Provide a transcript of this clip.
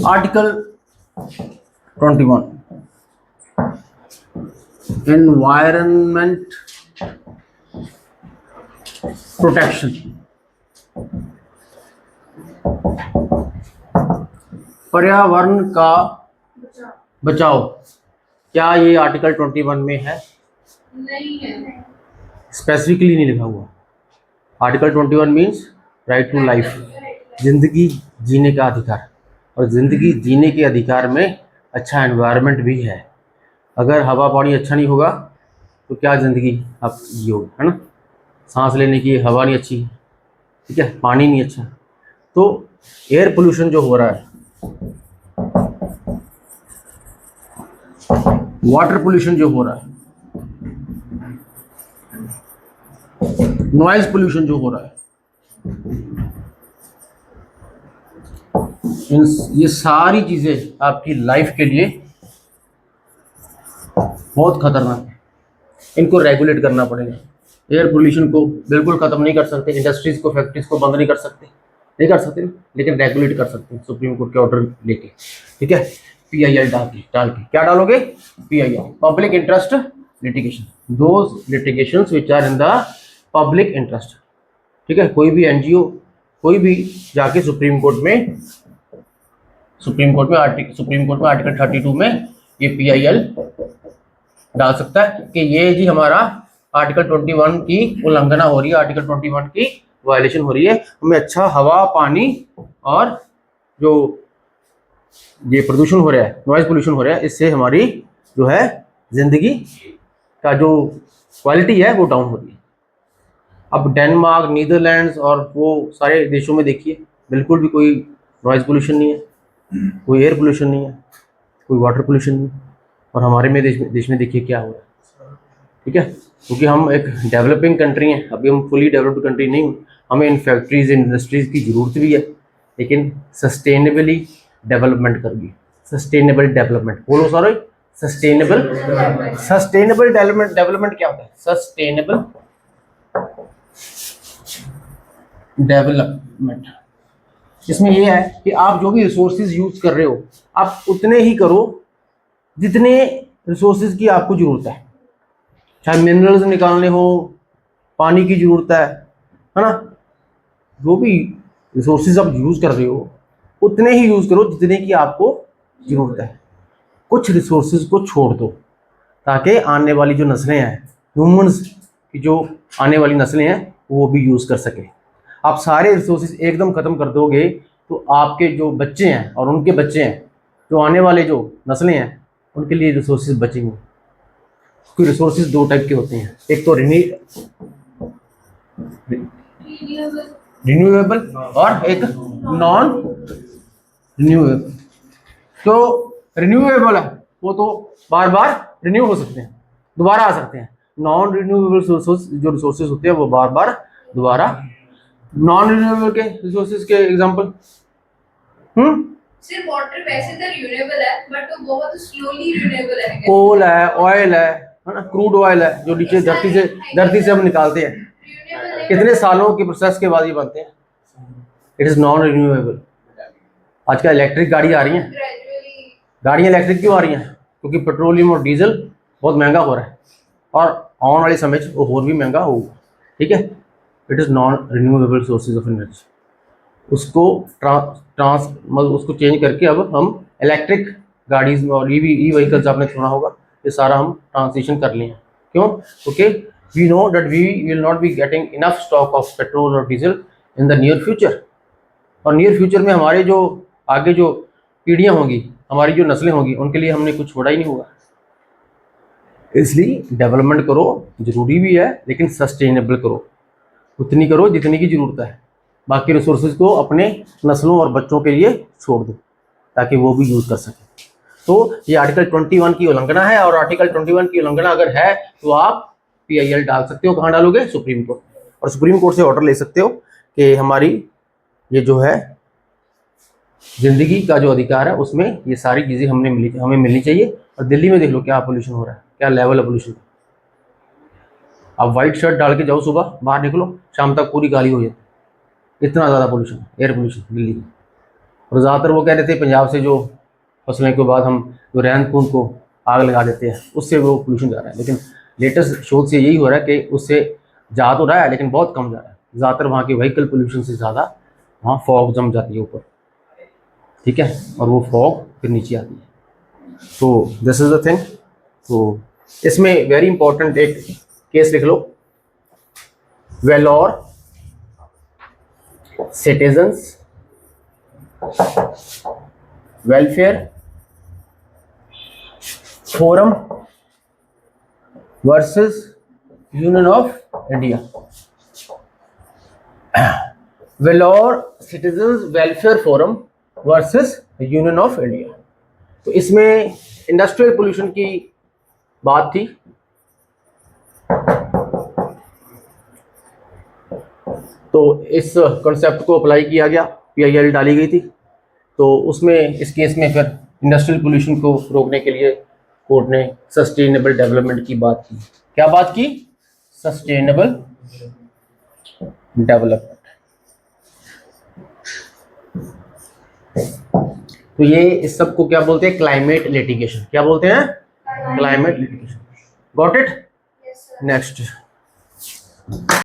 Article 21 environment protection, पर्यावरण का बचाओ। क्या ये आर्टिकल 21 में है? नहीं है, स्पेसिफिकली नहीं लिखा हुआ। Article 21 means right to life, जिंदगी जीने का अधिकार। और जिंदगी जीने के अधिकार में अच्छा एनवायरनमेंट भी है। अगर हवा पानी अच्छा नहीं होगा तो क्या ज़िंदगी आप जियोगे, है ना। सांस लेने की हवा नहीं अच्छी, ठीक है, पानी नहीं अच्छा, तो एयर पोल्यूशन जो हो रहा है, वाटर पोल्यूशन जो हो रहा है, नॉइज पोल्यूशन जो हो रहा है, ये सारी चीज़ें आपकी लाइफ के लिए बहुत खतरनाक है। इनको रेगुलेट करना पड़ेगा। एयर पोल्यूशन को बिल्कुल ख़त्म नहीं कर सकते, इंडस्ट्रीज़ को, फैक्ट्रीज को बंद नहीं कर सकते, लेकिन रेगुलेट कर सकते हैं सुप्रीम कोर्ट के ऑर्डर लेके, ठीक है। PIL डाल के क्या डालोगे? PIL, public interest litigation, those litigations which are in the public interest, ठीक है। कोई भी NGO, कोई भी जाके सुप्रीम कोर्ट में आर्टिकल 32 में ये PIL डाल सकता है कि ये जी हमारा आर्टिकल 21 की उल्लंघना हो रही है, आर्टिकल 21 की वायलेशन हो रही है, हमें अच्छा हवा पानी और जो ये प्रदूषण हो रहा है, नॉइज पोल्यूशन हो रहा है, इससे हमारी जो है जिंदगी का जो क्वालिटी है वो डाउन हो रही है। अब डेनमार्क, नीदरलैंड्स और वो सारे देशों में देखिए बिल्कुल भी कोई नॉइज पोल्यूशन नहीं है, कोई एयर पोल्यूशन नहीं है, कोई वाटर पोल्यूशन नहीं है। और हमारे में देश में देखिए क्या हो रहा है, ठीक है। क्योंकि हम एक डेवलपिंग कंट्री हैं, अभी हम फुली डेवलप्ड कंट्री नहीं हूँ, हमें इन फैक्ट्रीज इंडस्ट्रीज़ की ज़रूरत भी है, लेकिन सस्टेनेबली डेवलपमेंट करनी। सस्टेनेबल डेवलपमेंट बोलो सॉरी, सस्टेनेबल डेवलपमेंट क्या होता है? सस्टेनेबल डेवलपमेंट, इसमें यह है कि आप जो भी रिसोर्सेज यूज कर रहे हो आप उतने ही करो जितने रिसोर्सेज की आपको ज़रूरत है। चाहे मिनरल्स निकालने हो, पानी की ज़रूरत है ना, जो भी रिसोर्सेज आप यूज़ कर रहे हो उतने ही यूज़ करो जितने की आपको ज़रूरत है। कुछ रिसोर्सेज को छोड़ दो ताकि आने वाली जो नस्लें हैं, ह्यूमंस की जो आने वाली नस्लें हैं वो भी यूज़ कर सकें। आप सारे रिसोर्सेज एकदम ख़त्म कर दोगे तो आपके जो बच्चे हैं और उनके बच्चे हैं, जो आने वाले जो नस्लें हैं, उनके लिए रिसोर्सेज बचेंगे। क्योंकि रिसोर्सेज दो टाइप के होते हैं, एक तो रिन्यूएबल और एक नॉन रिन्यूएबल। तो रिन्यूएबल है वो तो बार बार रिन्यू हो सकते हैं, दोबारा आ सकते हैं। नॉन रिन्यूएबल जो रिसोर्सेज होते हैं वो बार बार दोबारा, नॉन रिन्यूएबल के रिसोर्सेज के एग्जांपल सिर्फ वाटर वैसे तो रिन्यूएबल है बट वो बहुत स्लोली रिन्यूएबल है। कोल है, ऑयल है ना, क्रूड ऑयल है जो नीचे धरती से हम निकालते हैं, कितने सालों के प्रोसेस के बाद ये बनते हैं। It is non renewable. आजकल इलेक्ट्रिक गाड़ी आ रही हैं, गाड़ियाँ इलेक्ट्रिक क्यों आ रही हैं? क्योंकि पेट्रोलियम और डीजल बहुत महंगा हो रहा है और आने वाले समय में वो और भी महंगा होगा, ठीक है। It is non renewable sources of energy. उसको मतलब उसको चेंज करके अब हम इलेक्ट्रिक गाड़ीज में और ई व्हीकल्स आपने सुना होगा, ये सारा हम ट्रांजिशन कर लिए हैं। क्यों? क्योंकि we know that we will not be getting enough stock of petrol और diesel in the near future. और नियर फ्यूचर में हमारे जो आगे जो पीढ़ियाँ होंगी, हमारी जो नस्लें होंगी, उनके लिए हमने कुछ छोड़ा ही नहीं होगा। इसलिए डेवलपमेंट करो, ज़रूरी भी है, लेकिन सस्टेनेबल करो, उतनी करो जितनी की ज़रूरत है। बाकी रिसोर्सेज को अपने नस्लों और बच्चों के लिए छोड़ दो ताकि वो भी यूज़ कर सकें। तो ये आर्टिकल 21 की उल्लंघना है, और आर्टिकल 21 की उल्लंघना अगर है तो आप PIL डाल सकते हो। कहाँ डालोगे? Supreme court. और सुप्रीम कोर्ट से ऑर्डर ले सकते हो कि हमारी ये जो है ज़िंदगी का जो अधिकार है उसमें ये सारी चीज़ें हमें मिलनी चाहिए। और दिल्ली में देख लो क्या पोल्यूशन हो रहा है, क्या लेवल है पोल्यूशन। आप वाइट शर्ट डाल के जाओ, सुबह बाहर निकलो, शाम तक पूरी गाली हो जाती है, इतना ज़्यादा पोल्यूशन, एयर पोल्यूशन दिल्ली में। और ज़्यादातर वो कह रहे थे पंजाब से जो फसलों के बाद हम जो रहंद खूंद को आग लगा देते हैं उससे वो पोल्यूशन जा रहा है, लेकिन लेटेस्ट शोध से यही हो रहा है कि उससे जा तो रहा है लेकिन बहुत कम जा रहा है। ज़्यादातर वहाँ के व्हीकल पोल्यूशन से ज़्यादा वहाँ फॉग जम जाती है ऊपर, ठीक है, और वो फॉग फिर नीचे आती है। तो दिस इज द थिंग। तो इसमें वेरी इंपॉर्टेंट एक केस लिख लो, Vellore citizens welfare forum versus union of India. Vellore citizens welfare forum versus union of India. तो इसमें इंडस्ट्रियल पोल्यूशन की बात थी। तो इस कॉन्सेप्ट को अप्लाई किया गया, PIL डाली गई थी। तो उसमें इस केस में फिर इंडस्ट्रियल पोल्यूशन को रोकने के लिए कोर्ट ने सस्टेनेबल डेवलपमेंट की बात की। क्या बात की? Sustainable development. तो ये इस सब को क्या बोलते हैं? Climate litigation. क्या बोलते हैं? Climate litigation. Got it? Yes, sir. Next